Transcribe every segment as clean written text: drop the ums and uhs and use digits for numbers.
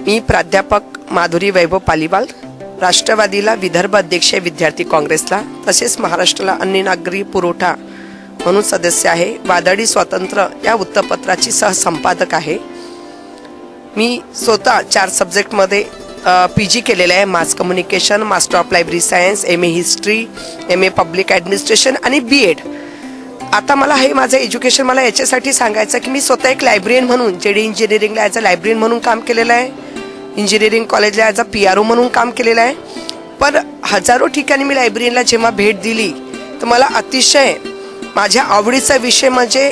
मी प्राध्यापक माधुरी वैभव पालीवाल, राष्ट्रवादीला विदर्भ अध्यक्ष विद्यार्थी काँग्रेसला, तसेच महाराष्ट्राला अन्न नागरी पुरवठा म्हणून सदस्य आहे. वादळी स्वातंत्र्य या वृत्तपत्राची सहसंपादक आहे. मी स्वतः 4 सब्जेक्टमध्ये PG केलेलं आहे. Mass communication, master of library science, MA history, MA public administration आणि BEd. आता मला हे माझं एज्युकेशन मला याच्यासाठी सांगायचं की मी स्वतः एक लायब्ररियन म्हणून JD इंजिनिअरिंगला ॲज अ लायब्ररियन म्हणून काम केलेलं आहे. इंजिनिअरिंग कॉलेजला ॲज अ PRO म्हणून काम केलेलं आहे. पण हजारो ठिकाणी मी लायब्ररीला जेव्हा भेट दिली तर मला अतिशय माझ्या आवडीचा विषय म्हणजे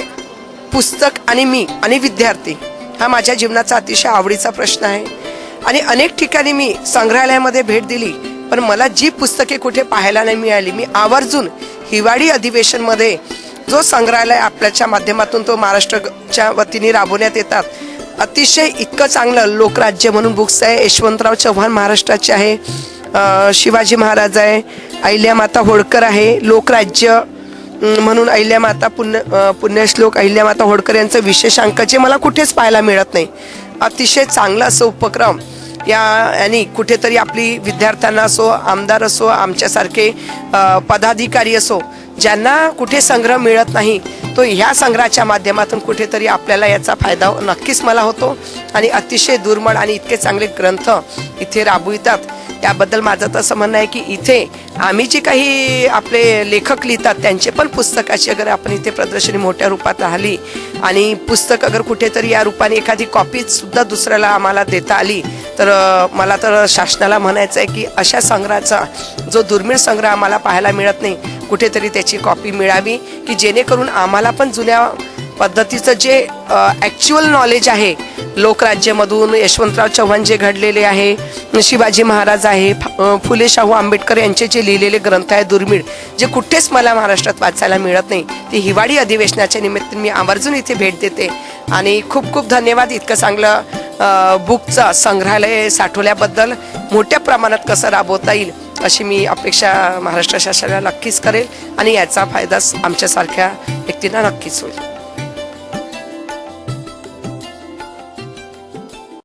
पुस्तक आणि मी आणि विद्यार्थी हा माझ्या जीवनाचा अतिशय आवडीचा प्रश्न आहे. आणि अनेक ठिकाणी मी संग्रहालयामध्ये भेट दिली, पण मला जी पुस्तके कुठे पाहायला नाही मिळाली. मी आवर्जून हिवाळी अधिवेशनमध्ये जो संग्रहालय आपल्याच्या माध्यमातून तो महाराष्ट्राच्या वतीने राबवण्यात येतात, अतिशय इतकं चांगलं लोकराज्य म्हणून बुक्स आहे. यशवंतराव चव्हाण महाराष्ट्राचे आहे, शिवाजी महाराज आहे, अहिल्यामाता होळकर आहे. लोकराज्य म्हणून अहिल्यामाता पुण्यश्लोक अहिल्यामाता होळकर यांचं विशेषांक जे मला कुठेच पाहायला मिळत नाही. अतिशय चांगला असं उपक्रम यांनी कुठेतरी आपली विद्यार्थ्यांना असो, आमदार असो, आमच्यासारखे पदाधिकारी असो, ज्यांना कुठे संग्रह मिळत नाही, तो ह्या संग्रहाच्या माध्यमातून कुठेतरी आपल्याला याचा फायदा नक्कीच मला होतो. आणि अतिशय दुर्मिळ आणि इतके चांगले ग्रंथ इथे राबवितात. त्याबद्दल माझं तसं म्हणणं आहे की इथे आम्ही जे काही आपले लेखक लिहितात त्यांचे पण पुस्तकाची अगर आपण इथे प्रदर्शनी मोठ्या रूपात राहिली आणि पुस्तक अगर कुठेतरी या रूपाने एखादी कॉपी सुद्धा दुसऱ्याला आम्हाला देता आली तर मला तर शासनाला म्हणायचं आहे की अशा संग्रहाचा जो दुर्मिळ संग्रह आम्हाला पाहायला मिळत नाही, कुठेतरी त्याची कॉपी मिळावी की जेणेकरून आम्हाला पण जुन्या पद्धतीचं जे ॲक्च्युअल नॉलेज आहे लोकराज्यमधून, यशवंतराव चव्हाण जे घडलेले आहे, शिवाजी महाराज आहे, फुले शाहू आंबेडकर यांचे जे लिहिलेले ग्रंथ आहे दुर्मिळ, जे कुठेच मला महाराष्ट्रात वाचायला मिळत नाही, ते हिवाळी अधिवेशनाच्या निमित्ताने मी आवर्जून इथे भेट देते. आणि खूप खूप धन्यवाद. इतकं चांगलं बुकचं संग्रहालय साठवल्याबद्दल. मोठ्या प्रमाणात कसं राबवता येईल अशी मी अपेक्षा महाराष्ट्र शासनाला नक्कीच करेल आणि याचा फायदा आमच्यासारख्या व्यक्तींना नक्कीच होईल.